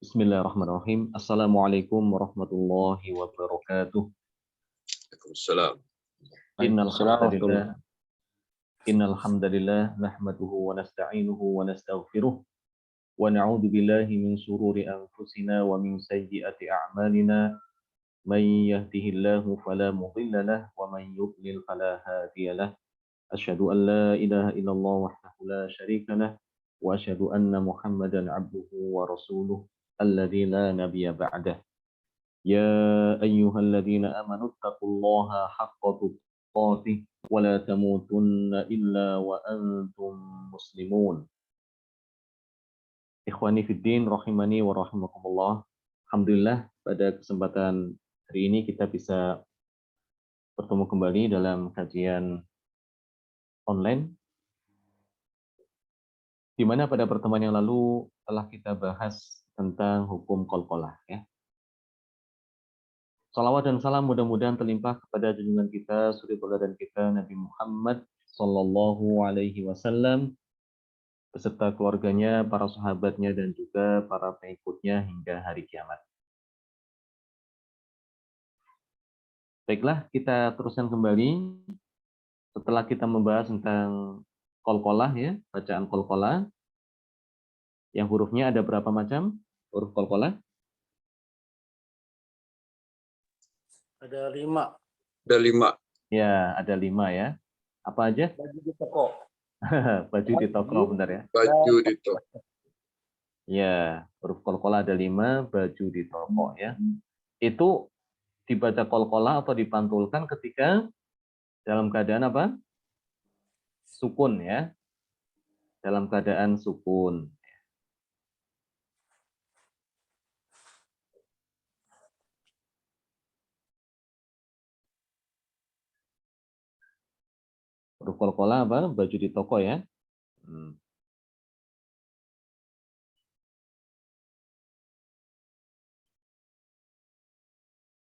Bismillahirrahmanirrahim. Assalamualaikum warahmatullahi wabarakatuh. Waalaikumsalam. Innal Assalamualaikum. hamdalillah innal hamdalillah nahmaduhu wa nasta'inuhu wa nastaghfiruh wa na'udzu billahi min shururi anfusina wa min sayyiati a'malina may yahdihillahu fala mudilla lahu wa may yudlil fala hadiya lahu. Asyhadu an la ilaha illallah wahdahu la syarika lahu wa asyhadu anna Muhammadan 'abduhu wa rasuluh alladzi la nabiyya ba'dahu. يا أيها الذين آمنوا اتقوا الله حق تقاته ولا تموتن إلا وأنتم مسلمون. Ikhwani fiddin rahimani wa rahimakumullah. Alhamdulillah pada kesempatan hari ini kita bisa bertemu kembali dalam kajian online, di mana pada pertemuan yang lalu telah kita bahas tentang hukum qalqalah, ya. Salawat dan salam mudah-mudahan terlimpah kepada junjungan kita, suri teladan kita, Nabi Muhammad Sallallahu Alaihi Wasallam, beserta keluarganya, para sahabatnya, dan juga para pengikutnya hingga hari kiamat. Baiklah, kita teruskan kembali. Setelah kita membahas tentang qalqalah, ya, bacaan qalqalah, yang hurufnya ada berapa macam huruf qalqalah? Ada 5. Ada 5. Ya, ada 5 ya. Apa aja? Baju di toko. Baju di toko, benar ya? Baju di toko. Ya, huruf qalqalah ada 5, baju di toko ya. Itu dibaca qalqalah atau dipantulkan ketika dalam keadaan apa? Sukun ya. Dalam keadaan sukun. Huruf qalqalah apa? Baju di toko ya.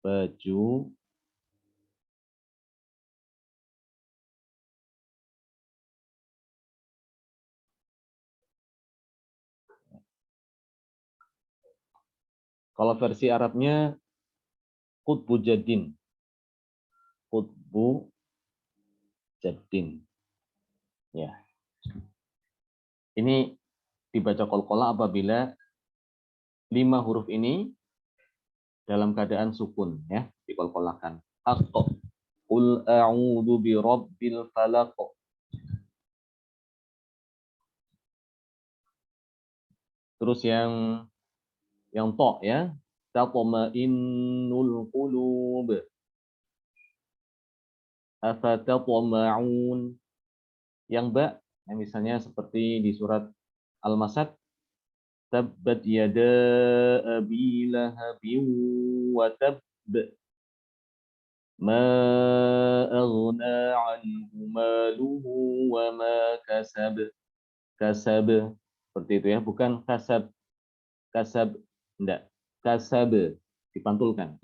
Baju kalau versi Arabnya qutbu jaddin. Qutbu jaddin. Ya. Ini dibaca qalqalah apabila 5 huruf ini dalam keadaan sukun ya, diqalqalahkan. Haqq. Qul a'udzu birabbil falaq. Terus yang to ya, tatma'innul qulub. Afatatma'un. Yang ba, yang misalnya seperti di surat Al-Masad, tabbat yada abi lahabin wa tabb. Ma aghna 'anhu maluhu wa ma kasab. Kasab seperti itu ya, bukan kasab. Kasab enggak. Kasab dipantulkan.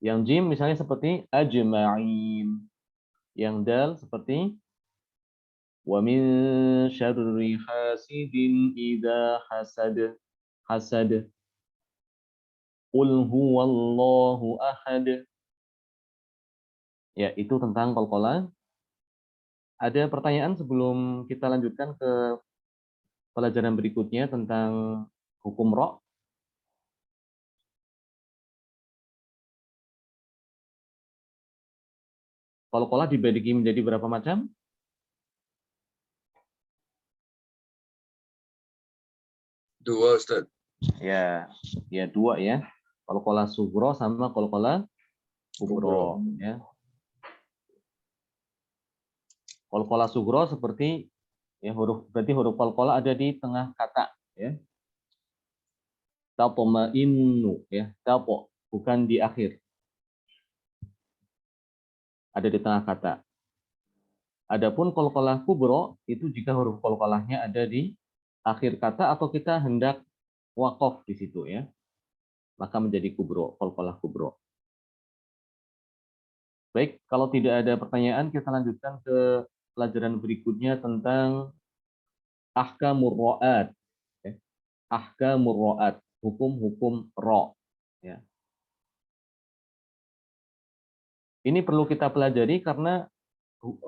Yang jim misalnya seperti ajma'in. Yang dal seperti wa min syarri hasidin idza hasad. Hasad. Qul huwallahu ahad. Ya, itu tentang qalqalah. Ada pertanyaan sebelum kita lanjutkan ke pelajaran berikutnya tentang hukum ra'? Qalqalah dibagi menjadi berapa macam? Dua, Ustaz. Ya, 2 ya. Qalqalah sughra sama qalqalah kubra ya. Qalqalah sughra seperti ya, berarti huruf qalqalah ada di tengah kata ya. Tatma'innu ya, tapo bukan di akhir. Ada di tengah kata. Adapun qalqalah kubra itu jika huruf qalqalahnya ada di akhir kata atau kita hendak waqaf di situ ya. Maka menjadi kubra, qalqalah kubra. Baik, kalau tidak ada pertanyaan kita lanjutkan ke pelajaran berikutnya tentang ahkamur ra'at. ahkamur ra'at, hukum-hukum ro. Ya. Ini perlu kita pelajari karena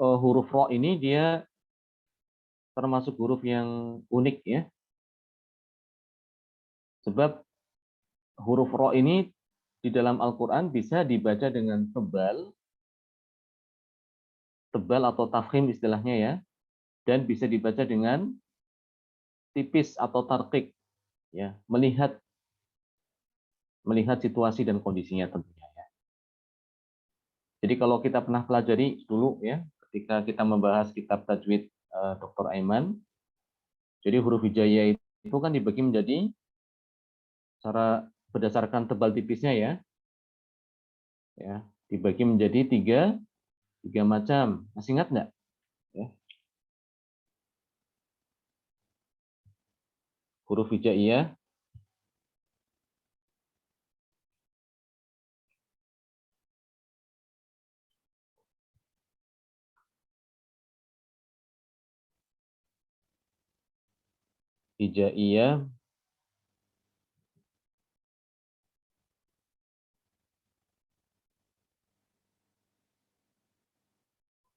huruf ro ini dia termasuk huruf yang unik ya. Sebab huruf ro ini di dalam Al-Quran bisa dibaca dengan tebal atau tafkhim istilahnya ya, dan bisa dibaca dengan tipis atau tarqiq ya, melihat situasi dan kondisinya tentunya ya. Jadi kalau kita pernah pelajari dulu ya, ketika kita membahas kitab tajwid Dr. Aiman, jadi huruf hijaiyah itu kan dibagi menjadi cara berdasarkan tebal tipisnya ya, dibagi menjadi tiga macam. Masih ingat nggak? Ya. Huruf hijaiyah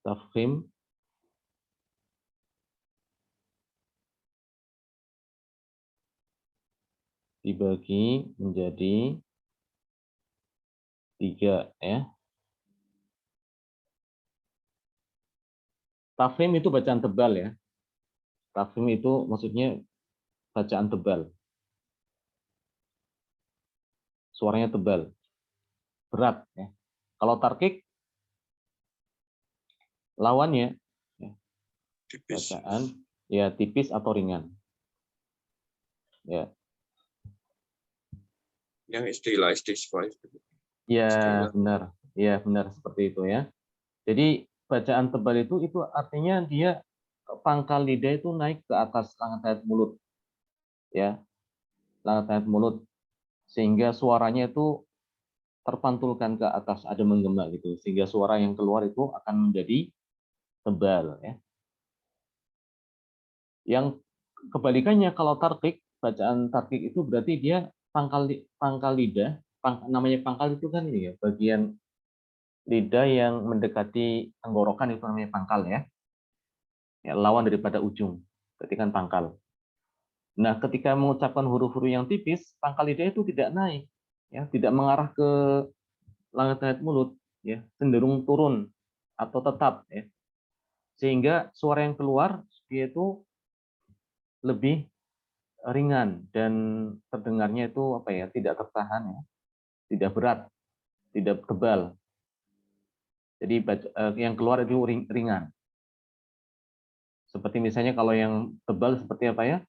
tafkhim, dibagi menjadi tiga ya. Tafkhim itu bacaan tebal ya. Tafkhim itu maksudnya bacaan tebal. Suaranya tebal, berat ya. Kalau tarkik lawannya ya, Tipis. bacaan ya tipis atau ringan. Ya. Yang istilah stage 5. Ya, benar. Ya, benar seperti itu ya. Jadi bacaan tebal itu artinya dia pangkal lidah itu naik ke atas langat mulut. Ya, langat mulut sehingga suaranya itu terpantulkan ke atas, ada menggema gitu, sehingga suara yang keluar itu akan menjadi tebal ya. Yang kebalikannya kalau tarkik, bacaan tarkik itu berarti dia pangkal lidah, namanya pangkal itu kan ini ya, bagian lidah yang mendekati tenggorokan itu namanya pangkal ya. Ya, lawan daripada ujung, berarti kan pangkal. Nah, ketika mengucapkan huruf-huruf yang tipis, pangkal lidah itu tidak naik, ya, tidak mengarah ke langit-langit mulut, ya, cenderung turun atau tetap, ya, sehingga suara yang keluar dia itu lebih ringan dan terdengarnya itu apa ya, tidak tertahan, ya, tidak berat, tidak tebal. Jadi yang keluar itu ringan. Seperti misalnya kalau yang tebal seperti apa ya?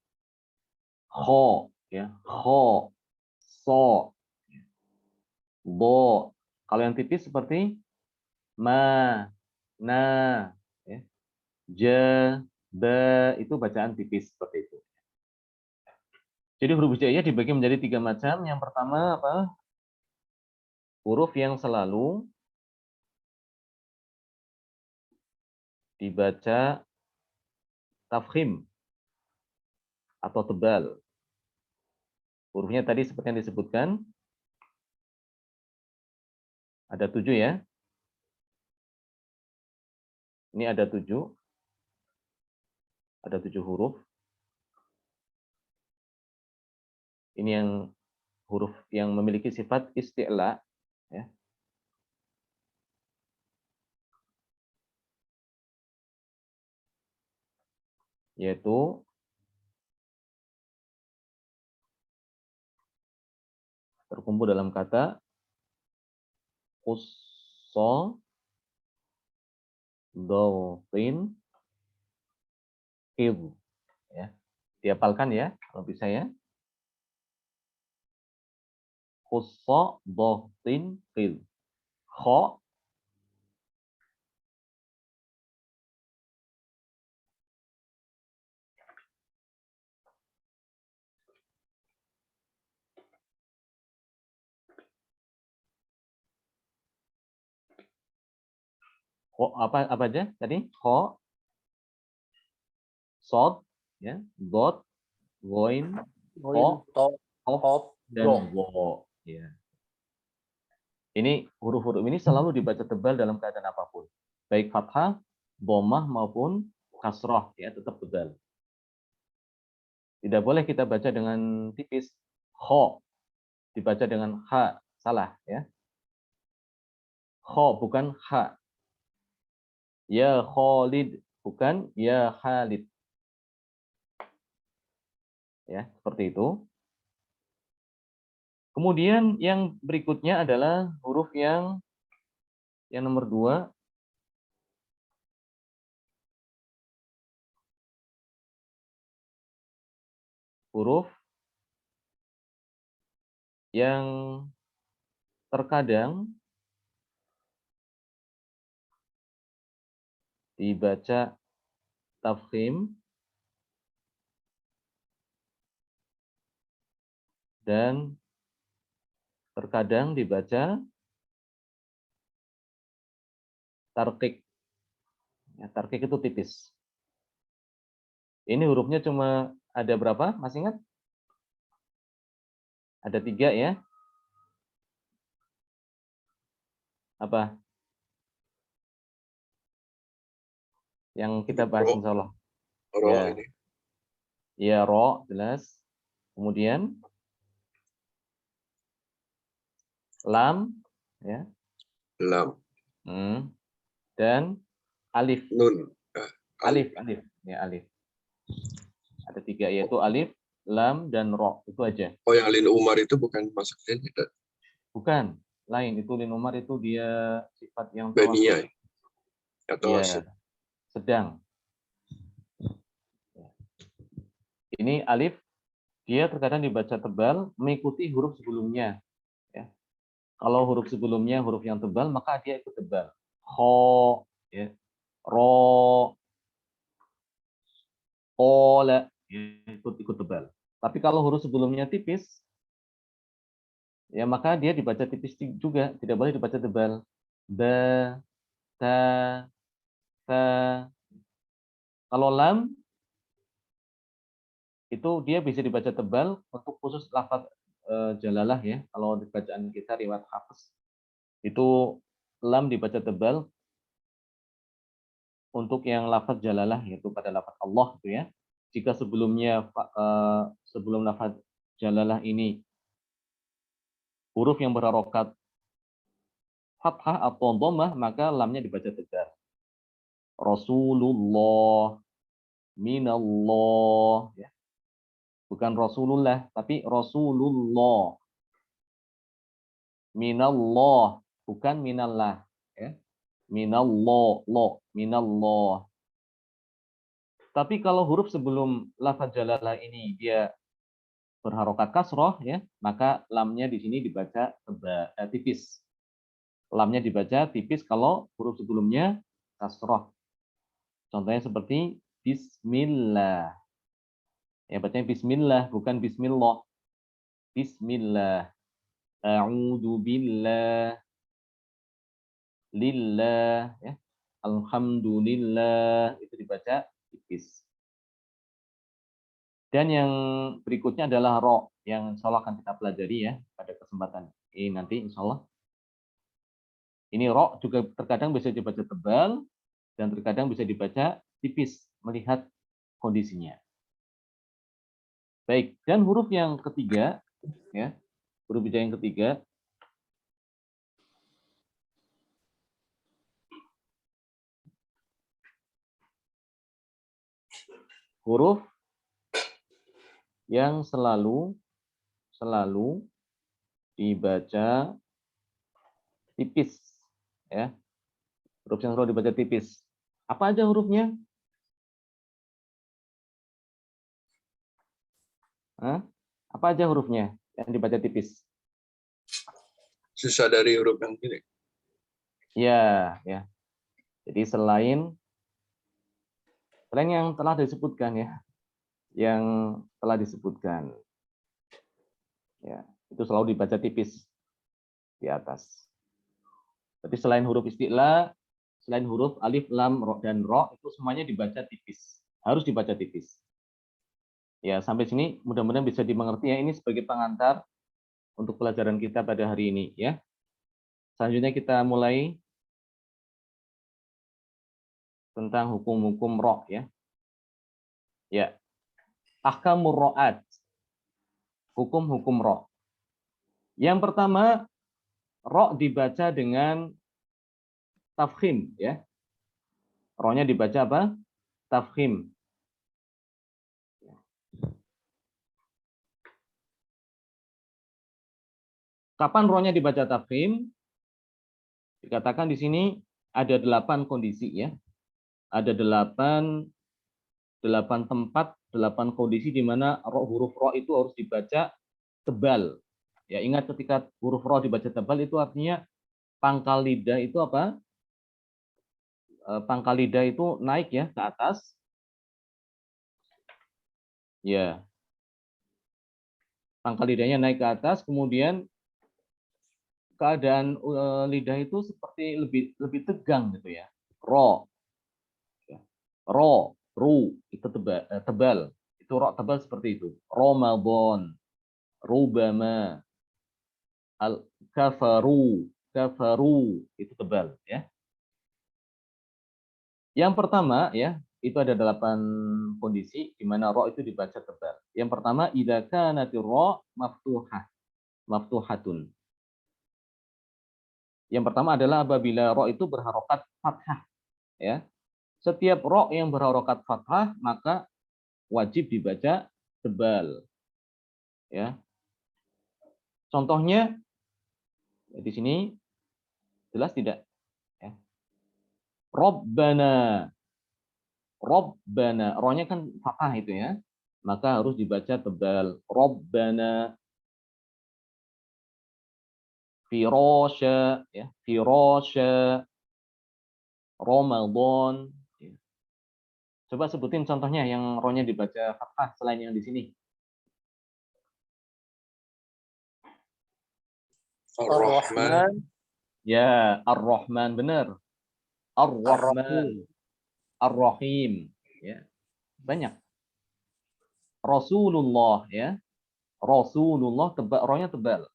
Ho, ya, ho, so, bo. Kalau yang tipis seperti ma, na, ya, ja, ba, itu bacaan tipis seperti itu. Jadi huruf hijaiyah dibagi menjadi tiga macam. Yang pertama apa? Huruf yang selalu dibaca tafkhim atau tebal. Hurufnya tadi seperti yang disebutkan, ada 7 ya. Ini ada 7. Ada 7 huruf. Ini yang huruf yang memiliki sifat isti'la, ya. Yaitu terkumpul dalam kata khusso, dawtin, qidh, ya. Dihafalkan ya kalau bisa ya. Khusso, dawtin, qidh. Kho, apa aja tadi? Kho, sod, ya, dot, goin, Noin, to, Hof, hop, dan do. wo. Ya. Ini huruf-huruf ini selalu dibaca tebal dalam keadaan apapun. Baik fathah, dhammah maupun kasroh, ya tetap tebal. Tidak boleh kita baca dengan tipis. Kho dibaca dengan ha, salah ya. Kho bukan ha. Ya Khalid bukan ya Khalid. Ya, seperti itu. Kemudian yang berikutnya adalah huruf yang nomor 2. Huruf yang terkadang dibaca tafkhim dan terkadang dibaca tarqiq. Ya, tarqiq itu tipis. Ini hurufnya cuma ada berapa? Masih ingat? Ada 3 ya. Apa? Yang kita bahas insya Allah. Ro Ya. ini. Ya, ro, jelas. Kemudian lam, ya. Lam. Dan alif. Nun. Alif. Ya, alif. Ada 3, yaitu alif, lam, dan ro. Itu aja. Oh, yang Lin Umar itu bukan masuk lin, Bukan. Lain. Itu lin Umar itu dia sifat yang Bania atau ya, sedang. Ini alif, dia terkadang dibaca tebal mengikuti huruf sebelumnya. Ya. Kalau huruf sebelumnya huruf yang tebal, maka dia ikut tebal. Kho, ya. Ro, ola, ya, ikut tebal. Tapi kalau huruf sebelumnya tipis, ya maka dia dibaca tipis juga, tidak boleh dibaca tebal. Ba, ta, ta. Kalau lam, itu dia bisa dibaca tebal untuk khusus lafaz jalalah ya. Kalau di bacaan kita riwayat Hafs itu lam dibaca tebal untuk yang lafaz jalalah, yaitu pada lafaz Allah itu ya. Jika sebelumnya sebelum lafaz jalalah ini huruf yang berharokat fathah atau dhammah, maka lamnya dibaca tebal. Rasulullah, minallah ya. Bukan Rasulullah, tapi Rasulullah. Minallah, bukan minallah ya. Minallah, lo, minallah. Tapi kalau huruf sebelum lafaz jalalah ini dia berharokat kasroh ya, maka lamnya di sini dibaca tipis. Lamnya dibaca tipis kalau huruf sebelumnya kasroh. Contohnya seperti bismillah. Ya, bacanya bismillah, bukan bismillah. Bismillah. A'udzu billah. Lillah ya. Alhamdulillah, itu dibaca tipis. Dan yang berikutnya adalah ro, yang insya Allah akan kita pelajari ya pada kesempatan ini nanti insya Allah. Ini ro juga terkadang bisa dibaca tebal dan terkadang bisa dibaca tipis melihat kondisinya. Baik, dan huruf yang ketiga ya, huruf yang ketiga huruf yang selalu dibaca tipis ya. Huruf yang selalu dibaca tipis. Apa aja hurufnya? Hah? Apa aja hurufnya yang dibaca tipis? Sisa dari huruf yang ini. Ya, ya. Jadi selain yang telah disebutkan ya, yang telah disebutkan, ya itu selalu dibaca tipis di atas. Tapi selain huruf isti'la, selain huruf alif, lam, ro, dan ro, itu semuanya dibaca tipis. Harus dibaca tipis. Ya, sampai sini mudah-mudahan bisa dimengerti ya. Ini sebagai pengantar untuk pelajaran kita pada hari ini ya. Selanjutnya kita mulai tentang hukum-hukum ro ya. Ya, ahkamur ro'at. Hukum-hukum ro. Yang pertama, ro dibaca dengan tafkhim ya. Ro-nya dibaca apa? Tafkhim. Kapan ro-nya dibaca tafkhim? Dikatakan di sini ada 8 kondisi ya. Ada 8 tempat, 8 kondisi di mana huruf ro itu harus dibaca tebal. Ya, ingat ketika huruf ro dibaca tebal itu artinya pangkal lidah itu apa? Pangkal lidah itu naik ya ke atas. Ya. Pangkal lidahnya naik ke atas, kemudian keadaan lidah itu seperti lebih tegang gitu ya. Ro, ru itu tebal. Itu ro tebal seperti itu. Ramadan, rubama, al kafaru itu tebal ya. Yang pertama ya, itu ada 8 kondisi di mana ro itu dibaca tebal. Yang pertama idza kanatir ro maftuhatun. Yang pertama adalah apabila ro itu berharokat fathah ya. Setiap ro yang berharokat fathah maka wajib dibaca tebal ya. Contohnya di sini jelas tidak ya. Robbana. Robbana, ro-nya kan fathah itu ya. Maka harus dibaca tebal. Robbana firasya ya, firasya Ramadan. Ya. Coba sebutin contohnya yang ro-nya dibaca fathah selain yang di sini. Ar-Rahman. Ya, Ar-Rahman benar. Ar-Rahman, Ar-Rahim. Ar-Rahim. Ya, banyak. Rasulullah ya. Rasulullah tebal, ro-nya tebal.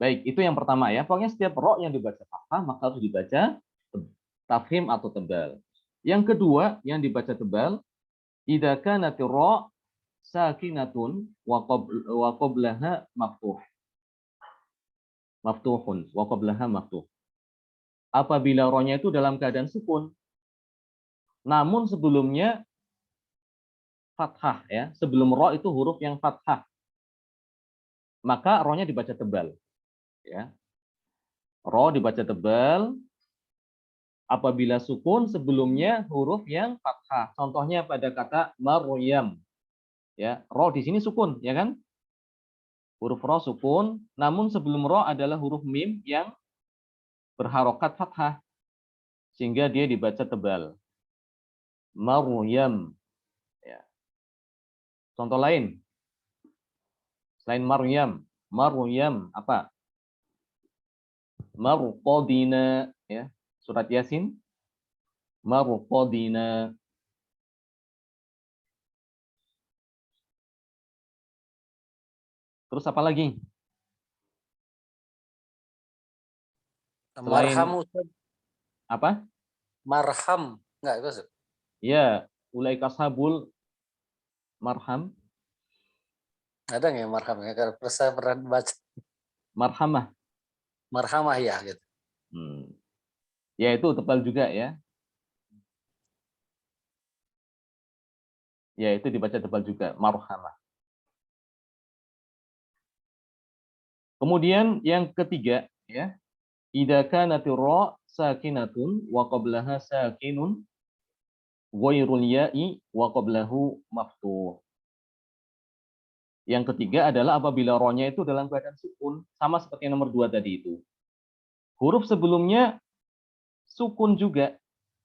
Baik, itu yang pertama ya. Pokoknya setiap ro yang dibaca fathah maka harus dibaca tafkhim atau tebal. Yang kedua yang dibaca tebal, idza kanat ra sakinatun wa qablaha maftuh. Maftuhun wa qablaha maftuh. Apabila ro-nya itu dalam keadaan sukun, namun sebelumnya fathah ya. Sebelum ro itu huruf yang fathah. Maka ro-nya dibaca tebal. Ya. Ro dibaca tebal apabila sukun sebelumnya huruf yang fathah. Contohnya pada kata Maryam. Ya, ro di sini sukun, ya kan? Huruf ro sukun, namun sebelum ro adalah huruf mim yang berharokat fathah sehingga dia dibaca tebal. Maryam. Ya. Contoh lain. Selain Maryam, Maryam apa? Marqadina ya. Surat Yasin. Marqadina. Terus apa lagi? Selain Marham Ustaz. apa? Marham. Enggak, Ustaz. Ya, ulaika ashabul marham, Ada nggak yang marham ya? Kalau saya pernah baca marhamah. marhamah ya gitu. Ya itu tebal juga ya. Ya itu dibaca tebal juga, marhamah. Kemudian yang ketiga ya, idza kanatir ra sakinatun wa qablaha sakinun ghairul ya'i wa qablahu maftuh. Yang ketiga adalah apabila ro-nya itu dalam keadaan sukun, sama seperti yang nomor 2 tadi itu. Huruf sebelumnya sukun juga,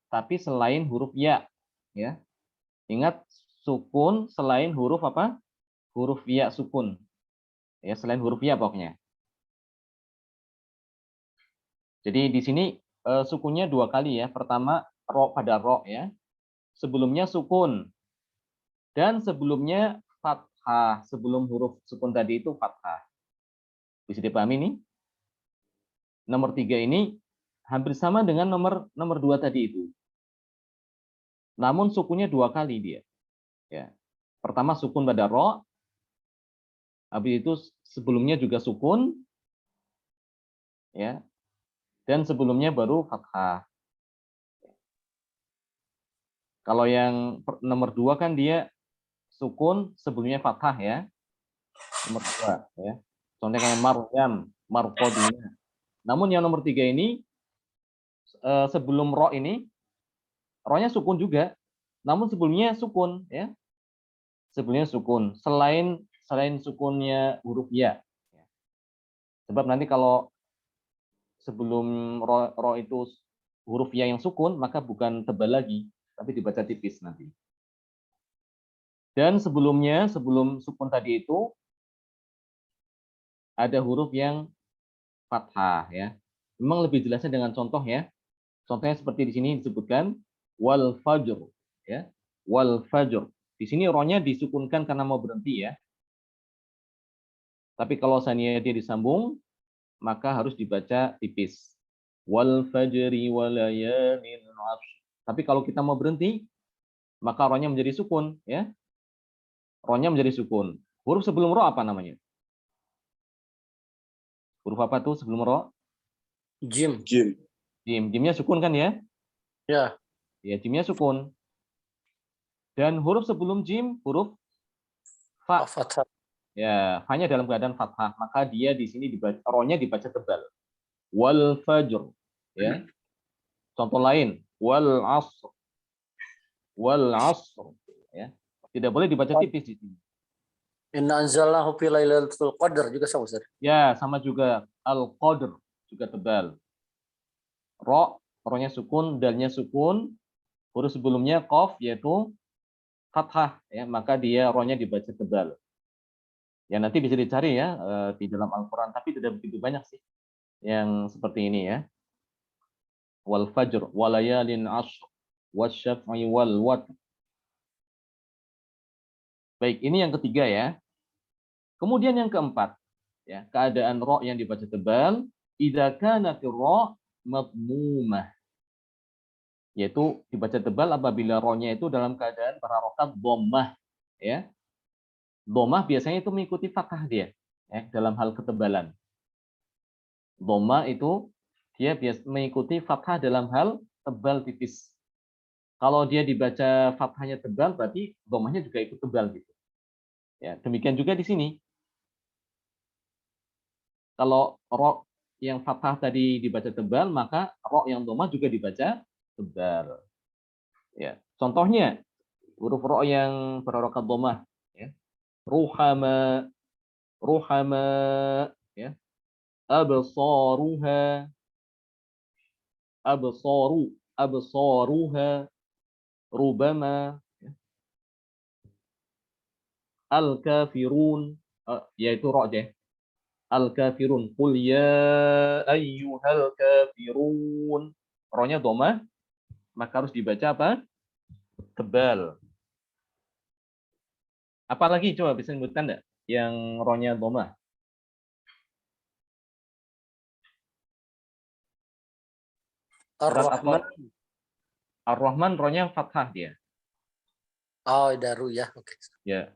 tapi selain huruf ya. Ya. Ingat sukun selain huruf apa? Huruf ya sukun. Ya, selain huruf ya pokoknya. Jadi di sini sukunnya 2 kali ya. Pertama ro pada ro ya. Sebelumnya sukun. Dan sebelumnya fathah, sebelum huruf sukun tadi itu fathah. Bisa dipahami nih? Nomor 3 ini hampir sama dengan nomor 2 tadi itu. Namun sukunnya 2 kali dia. Ya. Pertama sukun pada ro, habis itu sebelumnya juga sukun, ya. Dan sebelumnya baru fathah. Kalau yang nomor 2 kan dia sukun sebelumnya fathah ya. Nomor 2 ya. Contohnya kayak Maryam, Marqadina. Namun yang nomor 3 ini sebelum ro ini ro-nya sukun juga. Namun sebelumnya sukun ya. Sebelumnya sukun selain sukunnya huruf ya. Sebab nanti kalau sebelum ro itu huruf ya yang sukun, maka bukan tebal lagi, tapi dibaca tipis nanti. Dan sebelumnya, sebelum sukun tadi itu, ada huruf yang fathah ya. Memang lebih jelasnya dengan contoh ya. Contohnya seperti di sini disebutkan wal fajr ya. Wal fajr. Di sini ro-nya disukunkan karena mau berhenti ya. Tapi kalau seandainya dia disambung, maka harus dibaca tipis. Wal fajri walayalin ashr. Tapi kalau kita mau berhenti, maka ro-nya menjadi sukun ya. Ro-nya menjadi sukun. Huruf sebelum ro apa namanya? Huruf apa tuh sebelum ro? Jim. Jim. Jim. Jimnya sukun kan ya? Ya. Ya, jimnya sukun. Dan huruf sebelum jim, huruf fa. Fathah. Ya, hanya dalam keadaan fathah. Maka dia di sini dibaca, ro-nya dibaca tebal. Wal fajr. Ya. Contoh lain, wal asr. Wal asr. Ya. Tidak boleh dibaca tipis di sini. Inna anzalnahu fi lailatul qadar juga sama Ustaz. Ya, sama juga al-qadr juga tebal. Ro-nya sukun, dalnya sukun, huruf sebelumnya qaf yaitu fathah ya, maka dia ro-nya dibaca tebal. Ya nanti bisa dicari ya di dalam Al-Qur'an, tapi tidak begitu banyak sih yang seperti ini ya. Wal fajr walayalin ashr wasyaf'i wal watr. Baik, ini yang ketiga ya. Kemudian yang keempat, ya, keadaan ro yang dibaca tebal, idza kanatir ro madmumah. Yaitu dibaca tebal apabila ro-nya itu dalam keadaan berharokat dhammah, ya. Dhammah biasanya itu mengikuti fathah dia, ya, dalam hal ketebalan. Dhammah itu dia mengikuti fathah dalam hal tebal tipis. Kalau dia dibaca fathahnya tebal, berarti dhammahnya juga ikut tebal gitu. Ya, demikian juga di sini. Kalau ro yang fathah tadi dibaca tebal, maka ro yang dhammah juga dibaca tebal. Ya, contohnya huruf ro yang berharokat dhammah, ya. Ruhama, ruhama, ya. Absaruha, absaru, absaruha, rubama, ya. Al-kafirun, yaitu ro deh. Al-kafirun, qul ya ayyuhal kafirun. Ro-nya dhammah, maka harus dibaca apa? Tebal. Apalagi coba bisa sebutkan enggak yang ro-nya dhammah? Ar-Rahman. Ar-Rahman ro-nya fathah dia. Oh, daru ya. Oke. Ya.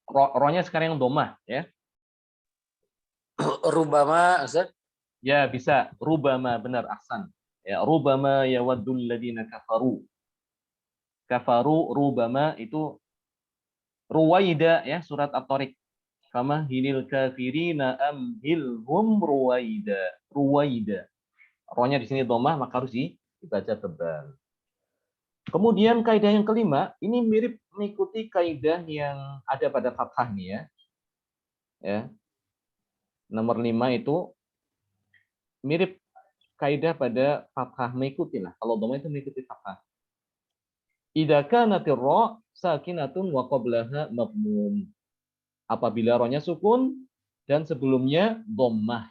Ro-nya sekarang yang dhammah ya. Rubama Ustaz. Ya, bisa. Rubama, benar, ahsan. Ya, rubama yawaddul ladina kafaru. Kafaru rubama itu Ruwaida ya, surat At-Tariq. Kama hilil kafirina amhilhum ruwaida. Ruwaida. Ro-nya di sini dhammah, maka harus dibaca tebal. Kemudian kaidah yang kelima, ini mirip mengikuti kaidah yang ada pada fathah nih ya. Ya. Nomor 5 itu mirip kaidah pada fathah, mengikuti lah. Kalau dhammah itu mengikuti fathah. Idza kanatir ra sakinatun wa qablaha madmum. Apabila ro-nya sukun dan sebelumnya dhammah.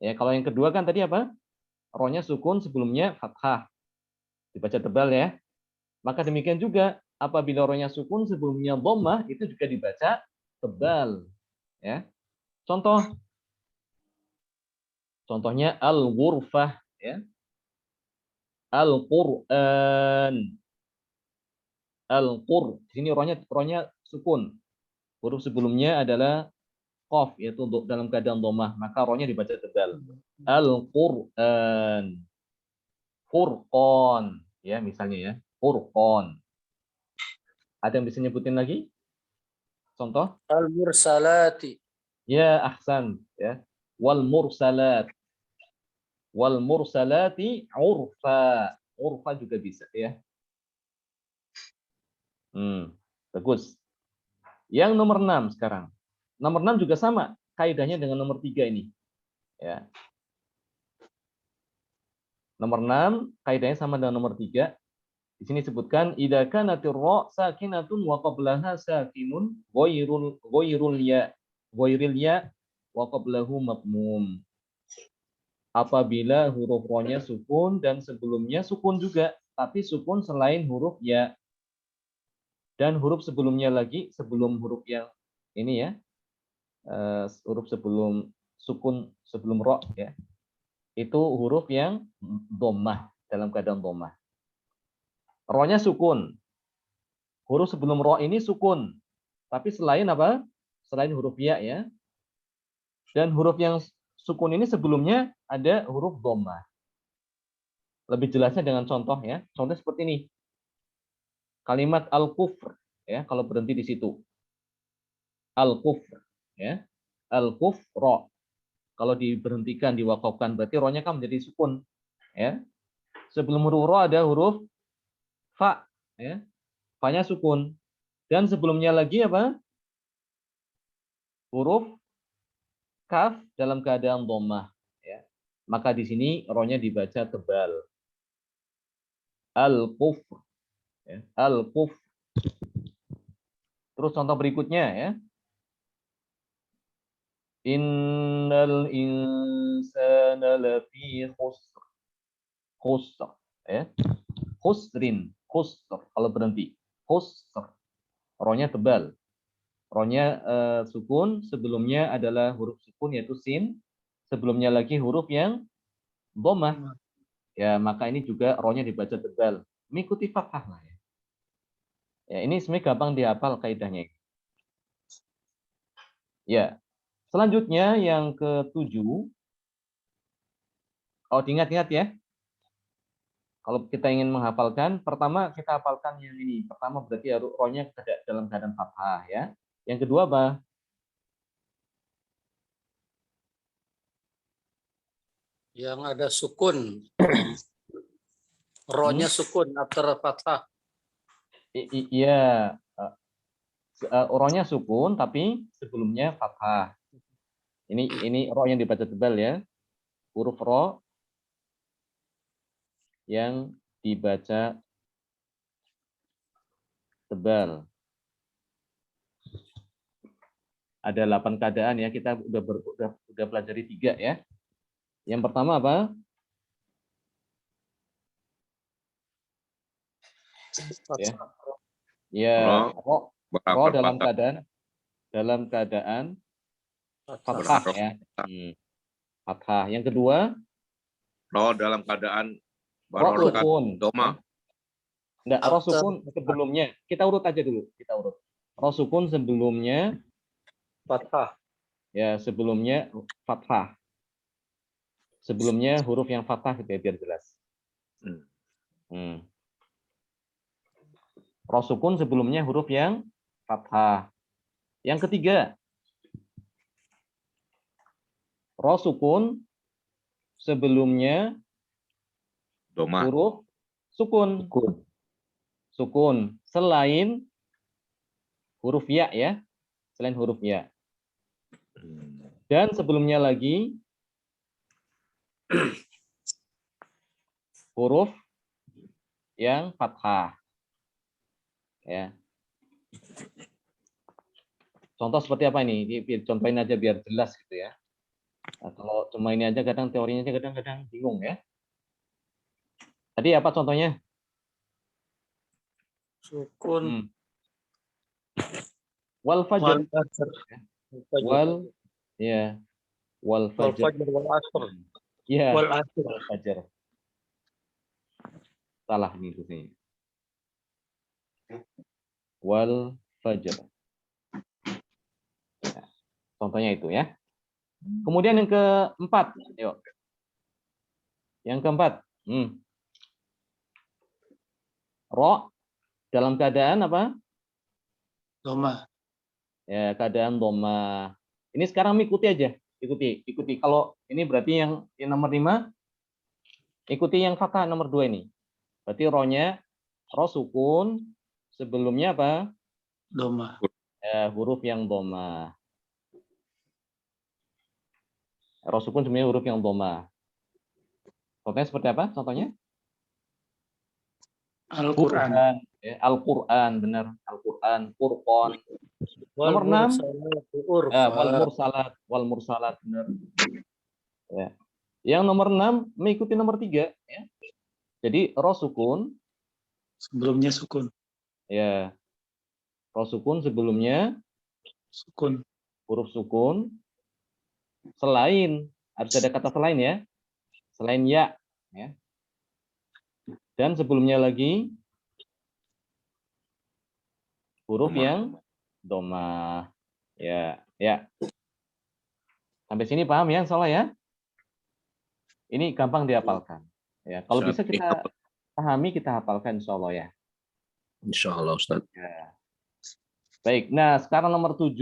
Ya, kalau yang kedua kan tadi apa? Ro-nya sukun sebelumnya fathah. Dibaca tebal ya. Maka demikian juga apabila rohnya sukun sebelumnya dhammah itu juga dibaca tebal. Ya. Contohnya al-ghurfah, ya. Al-Qur'an. Al-Qur. Di sini rohnya sukun. Huruf sebelumnya adalah qaf, yaitu untuk dalam keadaan dhammah, maka rohnya dibaca tebal. Al-Qur'an. Furqan, ya misalnya ya. Furqan. Ada yang bisa nyebutin lagi? Contoh? Al-mursalati. Ya, ahsan, ya. Wal mursalat. Wal mursalati urfa. Urfa juga bisa, ya. Bagus. Yang nomor 6 sekarang. Nomor 6 juga sama kaidahnya dengan nomor 3 ini. Ya. Nomor 6 kaidahnya sama dengan nomor 3. Di sini disebutkan idza kanatir ra sakinatun wa qablaha sakinun ghairul ya wa qablahu madmum. Apabila huruf ra-nya sukun dan sebelumnya sukun juga, tapi sukun selain huruf ya. Dan huruf sebelumnya lagi, sebelum huruf yang ini ya, huruf sebelum sukun, sebelum ro ya, itu huruf yang dhammah, dalam keadaan dhammah. Ro-nya sukun. Huruf sebelum ro ini sukun. Tapi selain apa? Selain huruf ya ya. Dan huruf yang sukun ini sebelumnya ada huruf dhammah. Lebih jelasnya dengan contoh ya. Contoh seperti ini. Kalimat al-kufr ya, kalau berhenti di situ. Al-kufr ya. Al-kufra. Kalau diberhentikan, diwakafkan, berarti ro-nya kan menjadi sukun ya. Sebelum huruf ro ada huruf fa ya. Fa-nya sukun. Dan sebelumnya lagi apa? Huruf kaf dalam keadaan dhammah ya. Maka di sini ro-nya dibaca tebal. Al-kufr ya. Al-kufr. Terus contoh berikutnya ya. Innal insana lafi khusr. Khusr ya. Khusrin, khusr kalau berhenti. Khusr. Ro-nya tebal. Ro-nya sukun, sebelumnya adalah huruf sukun yaitu sin, sebelumnya lagi huruf yang dhammah. Ya, maka ini juga ro-nya dibaca tebal. Mengikuti fathah lah ya. Ya, ini sebenarnya gampang dihafal kaidahnya. Ya. Selanjutnya yang ke-7. Oh, diingat-ingat ya. Kalau kita ingin menghafalkan, pertama kita hafalkan yang ini. Pertama berarti ro-nya dalam keadaan fathah ya. Yang kedua apa? Yang ada sukun. Ro-nya sukun after fathah. Iya, ro-nya sukun tapi sebelumnya fathah. Ini ro yang dibaca tebal ya. Huruf ro yang dibaca tebal. Ada 8 keadaan ya. Kita udah pelajari 3 ya. Yang pertama apa? Ya. Ya, ro dalam keadaan fathah ya. Fathah. Yang kedua, ro dalam keadaan ro sukun. Enggak, ro After sukun sebelumnya. Kita urut aja dulu. Kita urut. Ro sukun sebelumnya fathah. ya, sebelumnya fathah. Sebelumnya huruf yang fathah gitu ya, biar jelas. Ro sukun sebelumnya huruf yang fathah. Yang ketiga, ro sukun sebelumnya huruf sukun. Sukun selain huruf ya ya. Selain huruf ya. Dan sebelumnya lagi huruf yang fathah. Ya. Contoh seperti apa ini? Contohin aja biar jelas gitu ya. Nah, kalau cuma ini aja kadang teorinya aja kadang-kadang bingung ya. Tadi apa contohnya? Sukun. Wal fajr. Wal asr. Wal ya. Wal Wal fajr. fajr wal asr. Ya. Wal asr. Wal fajr. Salah nih tulisnya. Wal fajr. Ya. Contohnya itu ya. Kemudian yang keempat, yuk. Yang keempat, ro dalam keadaan apa? Doma. Ya, keadaan doma. Ini sekarang ikuti aja, ikuti. Kalau ini berarti yang nomor 5, ikuti yang fathah nomor 2 ini. Berarti ro sukun, sebelumnya apa? Doma. Ya, huruf yang doma. Ro sukun sebenarnya huruf yang doma. Contohnya seperti apa? Contohnya? Al-Quran. Ya, Al-Quran, benar. Al-Quran, Furqan. Nomor 6, wal mursalat, benar. Ya. Yang nomor 6 mengikuti nomor 3, ya. Jadi ro sukun, Sebelumnya sukun. ya. Ro sukun sebelumnya Sukun. huruf sukun, selain harus ada kata selain ya. Selain ya. Dan sebelumnya lagi huruf Doma. yang doma. Ya. Sampai sini paham ya, insyaallah ya? Ini gampang dihafalkan. Ya, kalau bisa kita pahami, kita hafalkan insyaallah ya. Insyaallah Ustaz. Ya. Baik, nah sekarang nomor 7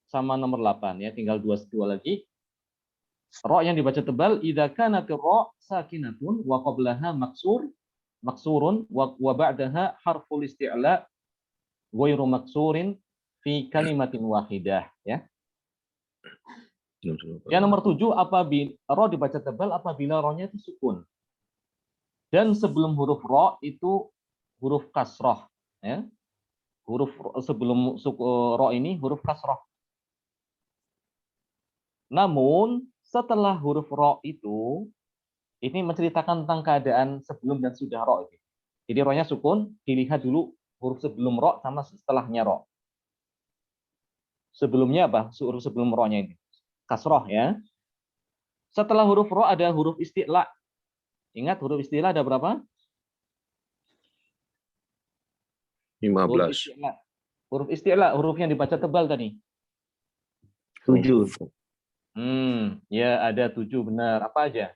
sama nomor 8 ya, tinggal dua lagi. Ro yang dibaca tebal, idza kanat ro sakinatun wa qablaha maksurun wa ba'daha harful isti'la ghairu maksurin fi kalimatin wahidah ya. Yang nomor 7, apabila ro dibaca tebal apabila ro-nya itu sukun. Dan sebelum huruf ro itu huruf kasroh ya. Huruf sebelum ro ini huruf kasroh. Namun setelah huruf ro itu, ini menceritakan tentang keadaan sebelum dan sudah ro. Jadi ro-nya sukun, dilihat dulu huruf sebelum ro sama setelahnya ro. Sebelumnya apa? Huruf sebelum ro-nya ini. Kasroh ya. Setelah huruf ro ada huruf isti'la. Ingat huruf isti'la ada berapa? 15. Huruf isti'la, huruf yang dibaca tebal tadi. 7. Ya ada 7 benar. Apa aja?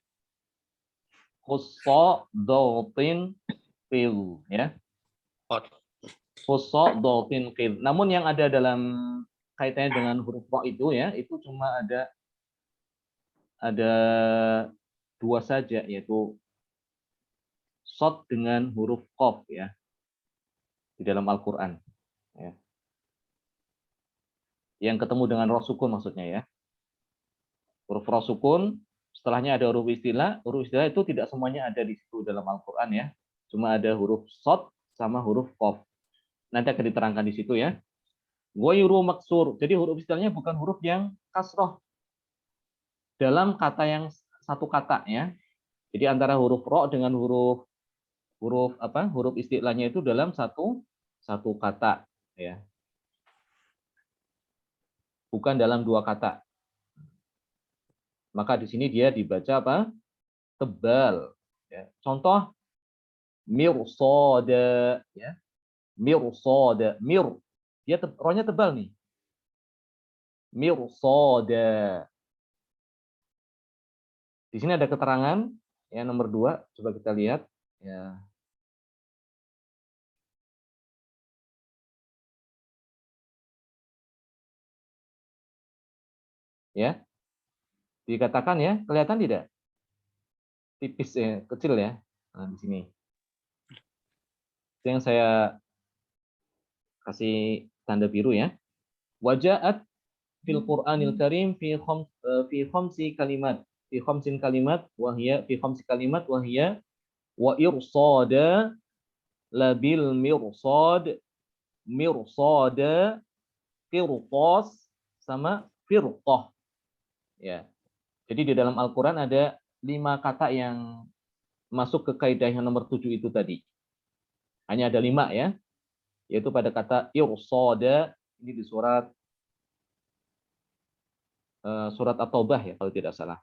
Khusso, dotin, qil ya. Khusso, dotin, qil. Namun yang ada dalam kaitannya dengan huruf ro itu ya, itu cuma ada 2 saja, yaitu shod dengan huruf qaf ya di dalam Al-Qur'an ya. Yang ketemu dengan ro sukun maksudnya ya. Huruf ro sukun, setelahnya ada huruf istilah. Huruf istilah itu tidak semuanya ada di situ dalam Al-Qur'an ya. Cuma ada huruf shod sama huruf qaf. Nanti akan diterangkan di situ ya. Ghairu maksur. Jadi huruf istilahnya bukan huruf yang kasroh dalam kata yang satu kata ya. Jadi antara huruf ro dengan huruf istilahnya itu dalam satu kata ya. Bukan dalam 2 kata. Maka di sini dia dibaca apa? Tebal ya. Contoh mirsada ya. Mirsada, dia ro-nya tebal nih. Mirsada. Di sini ada keterangan ya nomor 2, coba kita lihat ya. Ya. Dikatakan ya, kelihatan tidak? Tipis ya, kecil ya. Nah, di sini. Itu yang saya kasih tanda biru ya. Wajaat fil Qur'anil Karim fi khamsi kalimat. Fi khamsin kalimat wahya wa irsada labil mirsada qirtas sama firqah. Ya. Jadi di dalam Al-Qur'an ada 5 kata yang masuk ke kaidah yang nomor 7 itu tadi. Hanya ada 5 ya. yaitu pada kata irsada, ini di surat surat At-Taubah ya kalau tidak salah.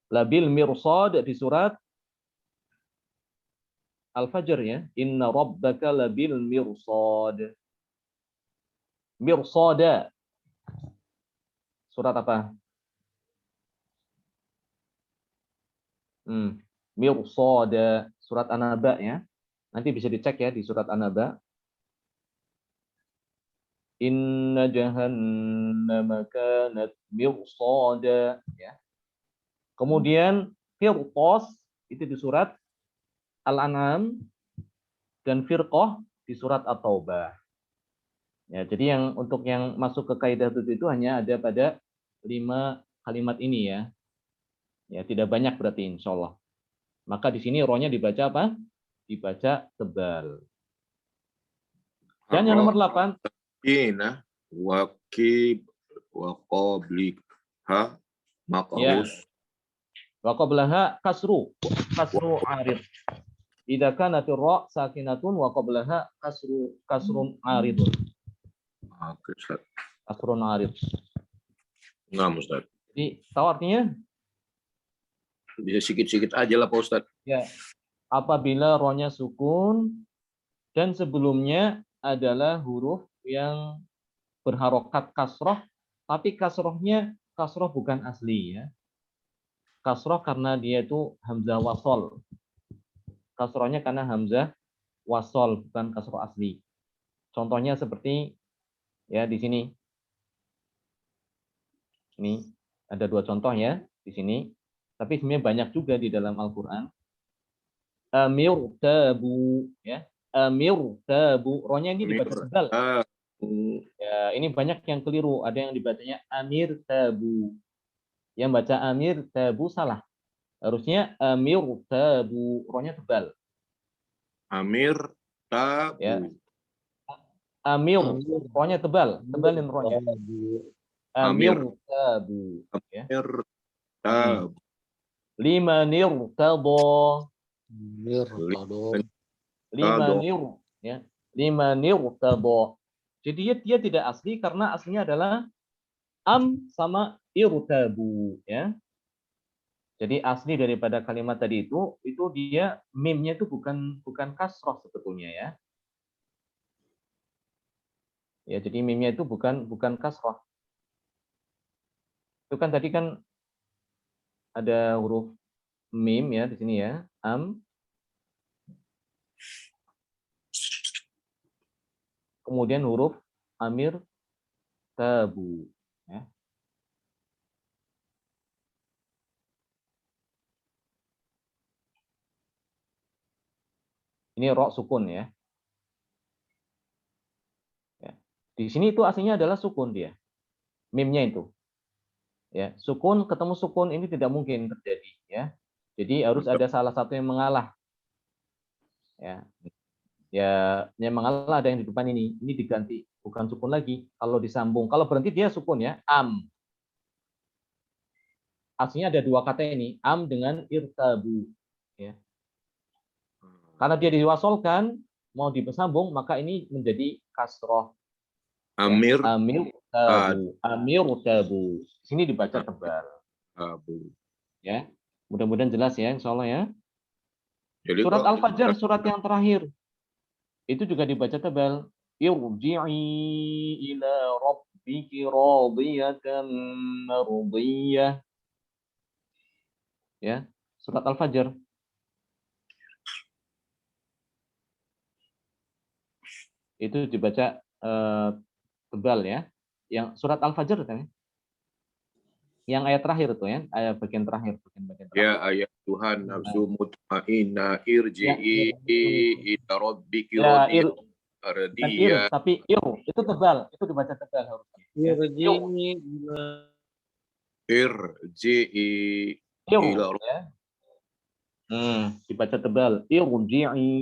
Labil mirsad di surat Al-Fajr ya. Inna rabbaka labil mirsad. Mirsada. Surat apa? Mirsada. Surat An-Naba ya. Nanti bisa dicek ya di surat An-Naba. Inna jahannama kanat mirsada ya. Kemudian firqos itu di surat Al-An'am dan firqah di surat At-Taubah. Ya, jadi untuk yang masuk ke kaidah 7 itu hanya ada pada 5 kalimat ini ya. Ya, tidak banyak berarti insya Allah. Maka di sini rohnya dibaca apa? Dibaca tebal. Dan yang nomor 8. Ina wakib waqobli ha makarus. Wa qablaha kasru arid. Idza kanat ra sakinatun wa qablaha kasrun aridun. Oke, Ustaz. Kasrun arid. Nah, Ustaz. Jadi tahu artinya? Bisa sikit-sikit aja lah Pak Ustaz. Ya. Apabila rohnya sukun dan sebelumnya adalah huruf yang berharokat kasroh, tapi kasrohnya kasroh bukan asli ya. Kasroh karena dia itu hamzah wasol. Kasrohnya karena hamzah wasol bukan kasroh asli. Contohnya seperti ya di sini. Ini ada 2 contoh ya di sini. Tapi sebenarnya banyak juga di dalam Al-Qur'an. Amir tabu ya. Amir tabu. Rohnya ini dibaca tebal. Ya, ini banyak yang keliru. Ada yang dibacanya amir tabu. Yang baca amir tabu salah. Harusnya amir tabu. Rohnya tebal. Amir tabu. Ya. Amir. Rohnya tebal. Tebalin rohnya. Amir tabu. Ya. Amir tabu. Limanir tabo. Limanir. Ya. Limanir tabo. Jadi dia tidak asli karena aslinya adalah am sama irtabu ya. Jadi asli daripada kalimat tadi itu dia mimnya itu bukan kasroh sebetulnya ya. Ya, jadi mimnya itu bukan kasroh. Itu kan tadi kan ada huruf mim ya di sini ya, am. Kemudian huruf amir tabu ya. Ini ro sukun ya. Ya. Di sini itu aslinya adalah sukun dia. Mimnya itu. Ya, sukun ketemu sukun ini tidak mungkin terjadi ya. Jadi harus ada salah satu yang mengalah. Ya. Ya, yang mengalah ada yang di depan ini. Ini diganti, bukan sukun lagi. Kalau disambung, kalau berhenti dia sukun ya, am. Aslinya ada 2 kata ini, am dengan irtabu. Ya. Karena dia diwasolkan, mau disambung, maka ini menjadi kasroh. Amir. Ya. Amir tabu. Amir tabu. Sini dibaca tebal. Tabu. Ya. Mudah-mudahan jelas ya, insya Allah ya. Jadi Surat Al-Fajr, surat yang terakhir. Itu juga dibaca tebal. Irji'i ila rabbiki radiyatan mardiyah. Ya, surat Al-Fajr. Itu dibaca tebal ya. Yang surat Al-Fajr kan? Yang ayat terakhir itu ya, ayat bagian terakhir, bagian terakhir. Ya ayat Tuhan nafsu mutmainnah irji'i ila rabbiki radiyatan mardiyah. Tapi itu tebal, itu dibaca tebal harusnya. Irji'i ila ya. Dibaca tebal. Irji'i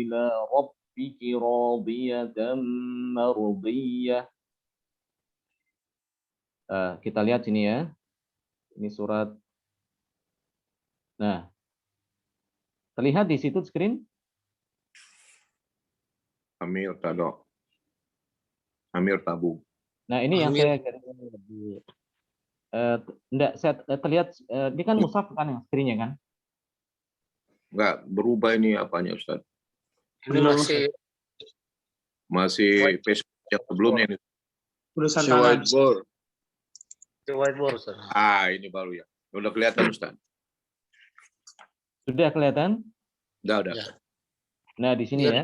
ila rabbiki radiyatan mardiyah. Kita lihat sini ya. Ini surat. Nah, terlihat di situ screen? Amir tado. Amir tabung. Nah, ini yang Amir. saya enggak saya terlihat ini kan mushaf kan yang screen-nya kan? Enggak berubah ini apanya Ustaz? Ini Masih Facebook yang sebelumnya ini. Tulisan Si tangan. whiteboard. whiteboard, Ustaz. Ini baru ya. Udah kelihatan Ustaz. Sudah kelihatan? Udah. Ya. Nah, di sini ya.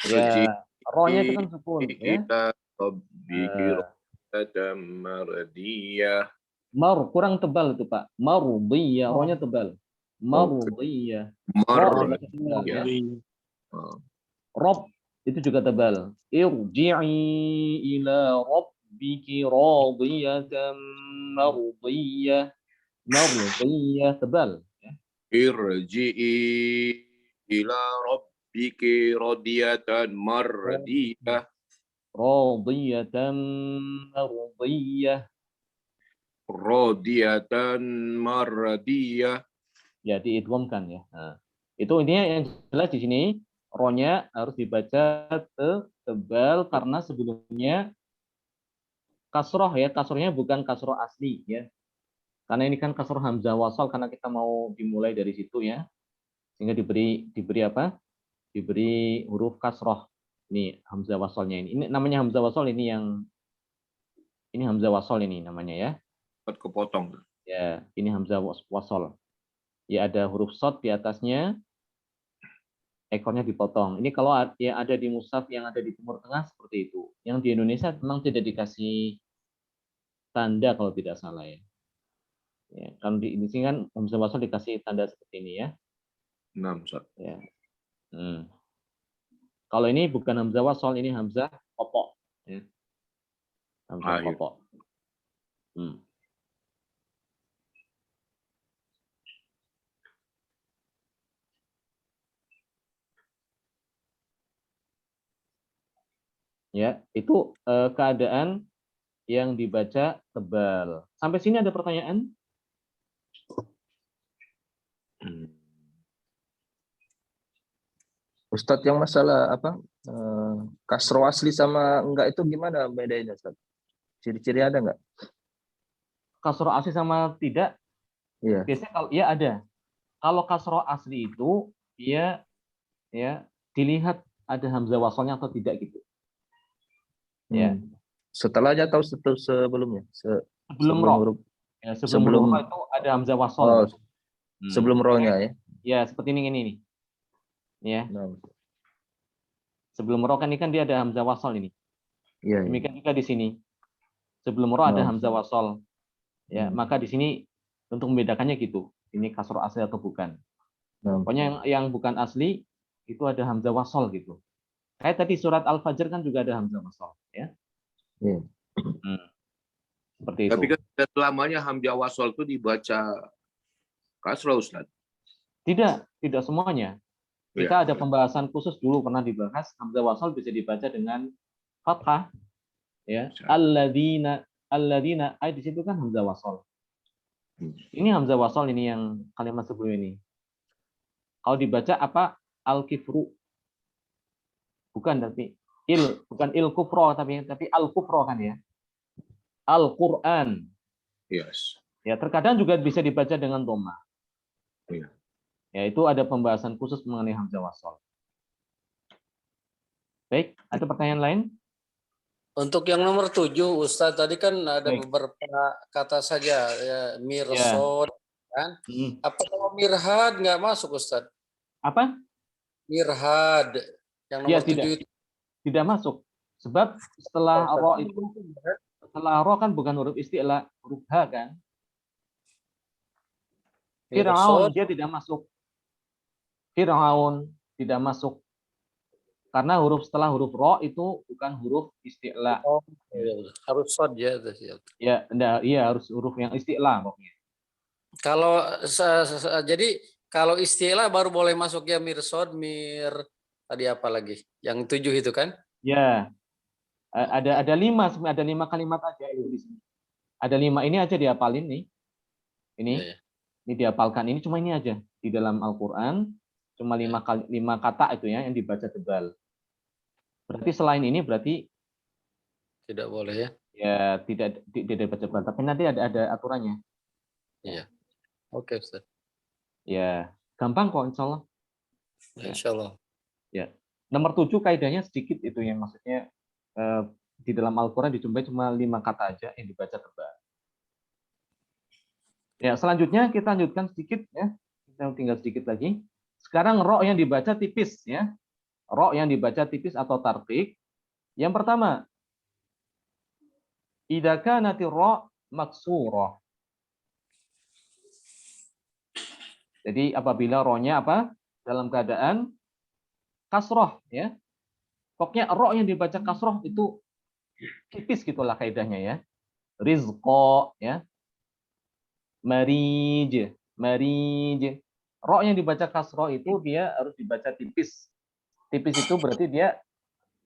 Rejeki Ya, rohnya itu kan sukun ya. kita rabbiki mardiyah. Kurang tebal itu, Pak. Marudiyah, rohnya tebal. Marudiyah. Mardiyah. Rob itu juga tebal. Irji'i ila rabbiki radiyatan mardiyah. Mardiyah tebal. Irji'i ila rabbiki radiyatan mardiyah. Radiyatan mardiyah. Radiyatan mardiyah. Ya, diidghamkan ya. Nah, itu intinya yang jelas di sini rohnya harus dibaca tebal karena sebelumnya kasroh ya, kasrohnya bukan kasroh asli ya. Karena ini kan kasroh hamzah wasal karena kita mau dimulai dari situ ya. Sehingga diberi apa? Diberi huruf kasroh. Ini hamzah wasalnya ini. Ini namanya hamzah wasal ini hamzah wasal ini namanya ya. Kepotong. Ya, ini hamzah wasal. Ya ada huruf shad di atasnya, ekornya dipotong. Ini kalau ya ada di mushaf yang ada di Timur Tengah seperti itu. Yang di Indonesia memang tidak dikasih tanda kalau tidak salah ya. Ya, kalau di sini kan hamzah wasal dikasih tanda seperti ini ya. 6 Ustaz. Ya. Kalau ini bukan hamzah wasal, ini hamzah kopok. Ya. Hamzah kopok. Ya, itu keadaan yang dibaca tebal. Sampai sini ada pertanyaan? Ustadz, yang masalah apa kasro asli sama enggak itu gimana bedanya Ustadz? Ciri-ciri ada enggak? Kasro asli sama tidak? Iya. Biasanya kalau ya ada. Kalau kasro asli itu ya dilihat ada hamzah wasalnya atau tidak gitu. Ya. Setelahnya atau sebelumnya? Sebelum roh. Ya, sebelum roh itu ada hamzah wasal. Sebelum rohnya ya. Ya, seperti ini nih. Ya. Sebelum roh kan ini kan dia ada hamzah wasal ini. Iya. Demikian juga di sini. Sebelum roh ada hamzah wasal. Ya, maka di sini untuk membedakannya gitu. Ini kasro asli atau bukan. Pokoknya yang bukan asli itu ada hamzah wasal gitu. Kayak tadi surat Al-Fajr kan juga ada hamzah wasal, ya. Seperti itu. Tapi kan selamanya hamzah wasal itu dibaca kasroh Ustaz. Tidak semuanya. Kita ada pembahasan khusus dulu pernah dibahas hamzah wasal bisa dibaca dengan fathah, ya. Alladzina di situ kan hamzah wasal. Ini hamzah wasal ini yang kalimat sebelum ini. Kalau dibaca apa? Al-kifru. Bukan tapi bukan il-kufro tapi al-kufro kan ya. Al-Qur'an. Yes. Ya, terkadang juga bisa dibaca dengan dhamma. Iya. Ya, itu ada pembahasan khusus mengenai hamzah wasal. Baik, ada pertanyaan lain? Untuk yang nomor 7, Ustadz, tadi kan ada beberapa kata saja, ya, mirsod, kan? Apa kalau mirhad nggak masuk, Ustadz? Apa? Mirhad, yang nomor 7 itu. Tidak masuk. Sebab setelah roh itu, setelah roh kan bukan huruf isti'la, huruf ha kan? Fir'aun dia tidak masuk. Fir'aun tidak masuk. Karena setelah huruf ro itu bukan huruf isti'la. Oh, harus sod ya. Ya, iya harus huruf yang isti'la pokoknya. Kalau jadi kalau isti'la baru boleh masuk ya mirsod, tadi apa lagi? Yang 7 itu kan? Ya. Ada 5 kalimat aja itu di sini. Ada 5 ini aja dihafalin nih. Ini dihafalkan, ini cuma ini aja di dalam Al-Qur'an cuma 5 kata itu ya yang dibaca tebal. Berarti selain ini berarti Tidak boleh ya? ya tidak dibaca berat, tapi nanti ada aturannya. Iya. Oke, Ustaz. Ya, gampang kok insya Allah. Insya Allah. Ya. Nomor 7 kaidahnya sedikit itu yang maksudnya di dalam Al-Quran dijumpai cuma 5 kata aja yang dibaca tebal. Ya, selanjutnya kita lanjutkan sedikit ya. Kita tinggal sedikit lagi. Sekarang ro yang dibaca tipis ya. Ro yang dibaca tipis atau tarqiq. Yang pertama, idza kanati ro maksurah. Jadi apabila ro-nya apa? Dalam keadaan kasroh ya. Pokoknya ro yang dibaca kasroh itu tipis gitulah kaidahnya ya. Rizqo ya. Marij, marij. Ro yang dibaca kasroh itu dia harus dibaca tipis. Tipis itu berarti dia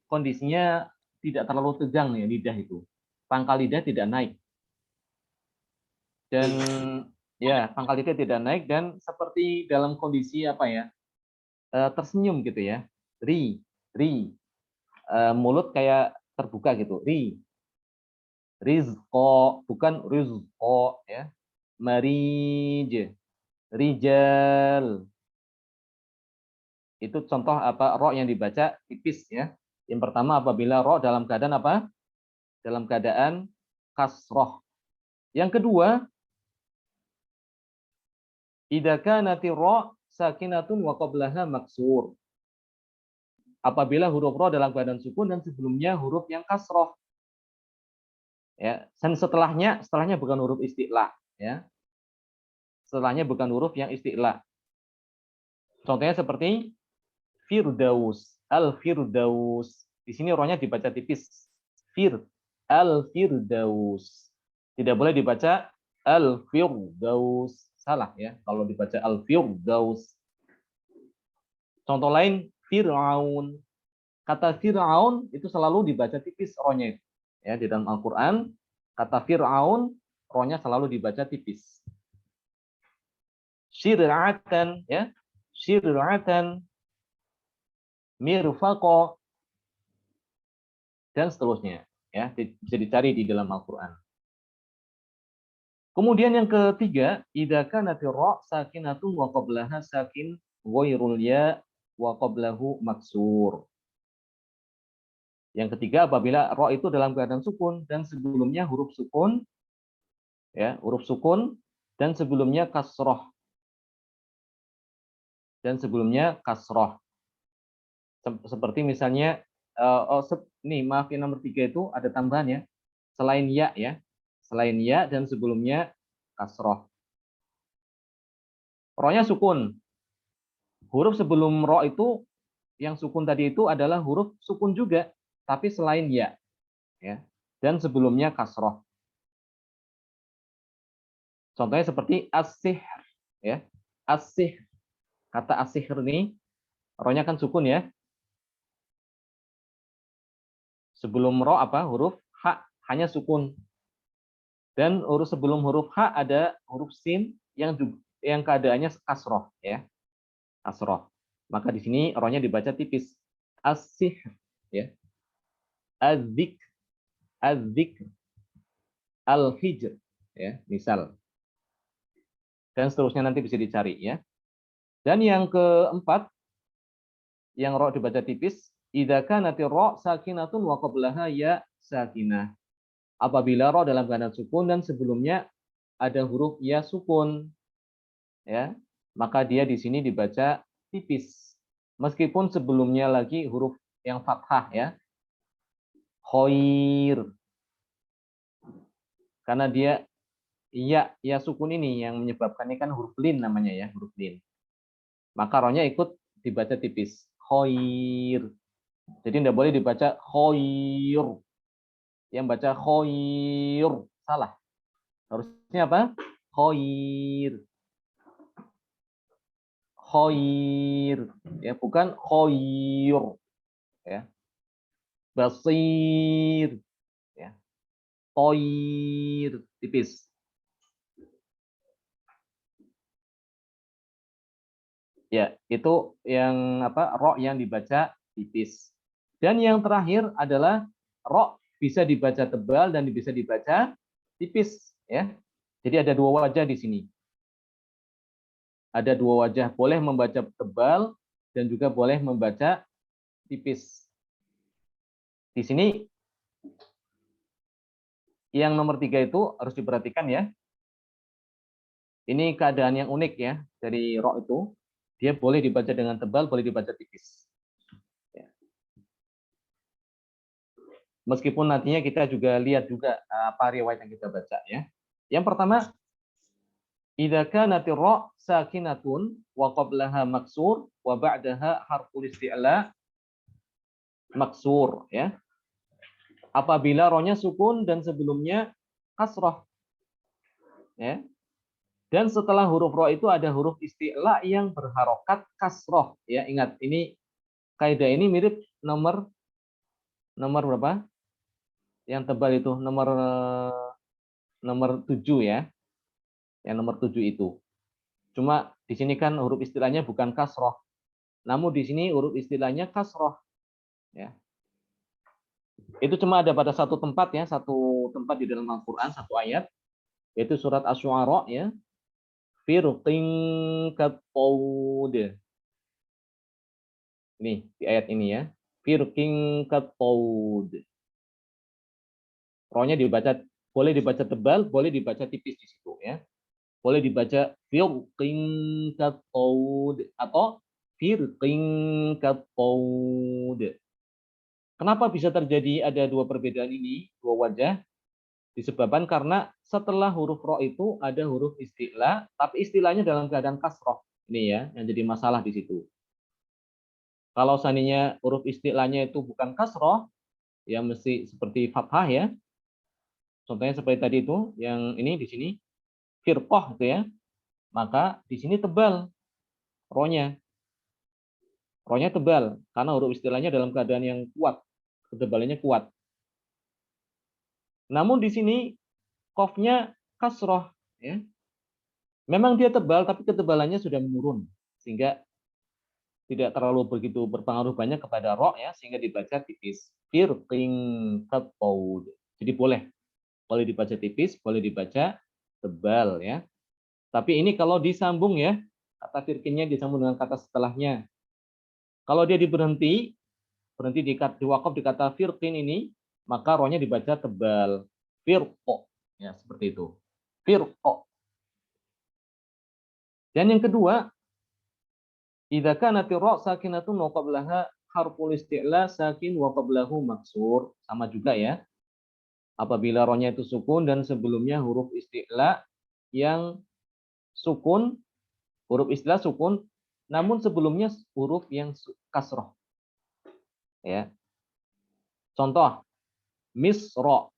kondisinya tidak terlalu tegang ya lidah itu. Pangkal lidah tidak naik. Dan ya, pangkal lidah tidak naik dan seperti dalam kondisi apa ya? Tersenyum gitu ya. Ri. Mulut kayak terbuka gitu. Rizqo, bukan rizqo ya. Marij, rijal. Itu contoh apa ro yang dibaca tipis ya. Yang pertama apabila ro dalam keadaan apa? Dalam keadaan kasroh. Yang kedua, idza kanati ro sakinatun wa qablaha maksur. Apabila huruf ro dalam keadaan sukun dan sebelumnya huruf yang kasroh. Ya, dan setelahnya bukan huruf isti'la ya. Setelahnya bukan huruf yang isti'la. Contohnya seperti Firdaus, Al-Firdaus. Di sini rohnya dibaca tipis. Al-Firdaus. Tidak boleh dibaca Al-Firdaus. Salah ya kalau dibaca Al-Firdaus. Contoh lain Fir'aun. Kata Fir'aun itu selalu dibaca tipis rohnya. Ya, di dalam Al-Qur'an kata Fir'aun rohnya selalu dibaca tipis. Syir'atan ya. Syir'atan, mirfaqo, dan seterusnya ya, bisa dicari di dalam Al-Qur'an. Kemudian yang ketiga, idza kanat ra sakinatun wa qablaha sakin ghairul ya wa qablahu maksur. Yang ketiga apabila ra itu dalam keadaan sukun dan sebelumnya huruf sukun ya, huruf sukun dan sebelumnya kasroh. Dan sebelumnya kasroh. Seperti misalnya nih maaf yang nomor 3 itu ada tambahan ya. Selain ya ya. Selain ya dan sebelumnya kasroh. Ro-nya sukun. Huruf sebelum ro itu yang sukun tadi itu adalah huruf sukun juga, tapi selain ya. Ya. Dan sebelumnya kasroh. Contohnya seperti as-sihr ya. As-sihr. Kata as-sihr ini ro-nya kan sukun ya. Sebelum ro apa? Huruf ha hanya sukun. Dan huruf sebelum huruf H ada huruf sin yang keadaannya kasroh ya. Kasroh. Maka di sini rohnya dibaca tipis. As-sihr ya. Az-zik, az-zik, al-hijr ya, misal. Dan seterusnya nanti bisa dicari ya. Dan yang keempat yang roh dibaca tipis, idza kanati ra sakinatun wa qablaha ya sakinah. Apabila roh dalam keadaan sukun dan sebelumnya ada huruf ya sukun ya, maka dia di sini dibaca tipis. Meskipun sebelumnya lagi huruf yang fathah ya. Khair. Karena dia ya sukun ini yang menyebabkannya kan huruf lin namanya ya, huruf lin. Maka rohnya ikut dibaca tipis. Khair. Jadi tidak boleh dibaca khair. Yang baca khair salah. Harusnya apa? Khair. Khair ya, bukan khair ya. Basir ya. Khair tipis. Ya, itu yang apa? Ro yang dibaca tipis. Dan yang terakhir adalah ro bisa dibaca tebal dan bisa dibaca tipis, ya. Jadi ada dua wajah di sini. Ada dua wajah, boleh membaca tebal dan juga boleh membaca tipis. Di sini yang nomor 3 itu harus diperhatikan ya. Ini keadaan yang unik ya dari ro itu. Dia boleh dibaca dengan tebal, boleh dibaca tipis. Ya. Meskipun nantinya kita juga lihat juga apa riwayat yang kita baca ya. Yang pertama, idza kanatir ra sakinatun wa qablaha maksur wa ba'daha harful isti'la maksur ya. Apabila rohnya sukun dan sebelumnya kasrah. Ya. Dan setelah huruf ro itu ada huruf isti'la yang berharokat kasroh. Ya, ingat ini kaidah ini mirip nomor berapa? Yang tebal itu nomor 7 ya. Yang nomor 7 itu. Cuma di sini kan huruf istilahnya bukan kasroh. Namun di sini huruf istilahnya kasroh. Ya. Itu cuma ada pada satu tempat ya, satu tempat di dalam Al-Qur'an, satu ayat, yaitu surat Asy-Syu'ara ya. Firqin katawud. Nih, di ayat ini ya. Firqin katawud. Rohnya dibaca, boleh dibaca tebal, boleh dibaca tipis di situ ya. Boleh dibaca firqin katawud atau firqin katawud. Kenapa bisa terjadi ada dua perbedaan ini, dua wajah? Disebabkan karena setelah huruf ro itu ada huruf isti'la, tapi istilahnya dalam keadaan kasroh. Ini ya, yang jadi masalah di situ. Kalau seandainya huruf isti'lanya itu bukan kasroh, ya mesti seperti fathah ya. Contohnya seperti tadi itu, yang ini di sini firqah gitu ya. Maka di sini tebal rohnya. Rohnya tebal karena huruf istilahnya dalam keadaan yang kuat, ketebalannya kuat. Namun di sini qafnya kasroh ya. Memang dia tebal tapi ketebalannya sudah menurun sehingga tidak terlalu begitu berpengaruh banyak kepada ro ya, sehingga dibaca tipis. Firqin katawud. Jadi boleh dibaca tipis, boleh dibaca tebal ya. Tapi ini kalau disambung ya, kata firqinnya disambung dengan kata setelahnya. Kalau dia berhenti di wakaf di kata firqin ini, maka rohnya dibaca tebal. Firqo ya, seperti itu. Firqo. Dan yang kedua, idza kanati ra sakinatun wa qablaha harful isti'la sakin wa qablahu maksur. Sama juga ya. Apabila rohnya itu sukun dan sebelumnya huruf isti'la yang sukun, huruf isti'la sukun, namun sebelumnya huruf yang kasroh. Ya. Contoh, misro.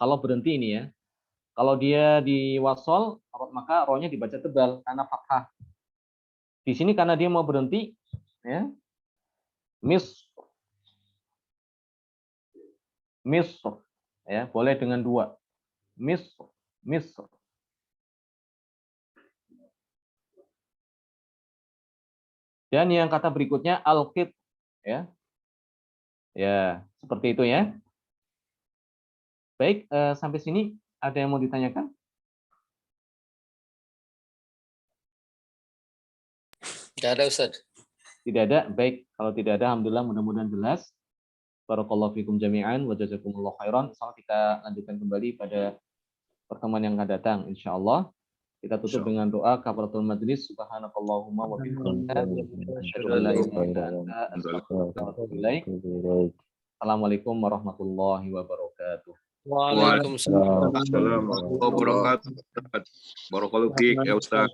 Kalau berhenti ini ya. Kalau dia di wasol, maka rohnya dibaca tebal karena fathah. Di sini karena dia mau berhenti, ya, misr, ya, boleh dengan dua, misr. Dan yang kata berikutnya al-qit, ya, ya, seperti itu ya. Baik, sampai sini ada yang mau ditanyakan? Tidak ada, Ustaz. Tidak ada. Baik, kalau tidak ada, alhamdulillah mudah-mudahan jelas. Barakallahu fikum jami'an wa jazakumullahu khairan. Insyaallah kita lanjutkan kembali pada pertemuan yang akan datang insyaallah. Kita tutup dengan doa kafaratul majlis. Subhanakallahumma wa bihamdika asyhadu an la ilaha illa anta astaghfiruka wa atubu ilaik. Assalamualaikum warahmatullahi wabarakatuh. Waalaikumsalam. Waalaikumsalam warahmatullahi wabarakatuh. Barakallahu fiik ya Ustaz.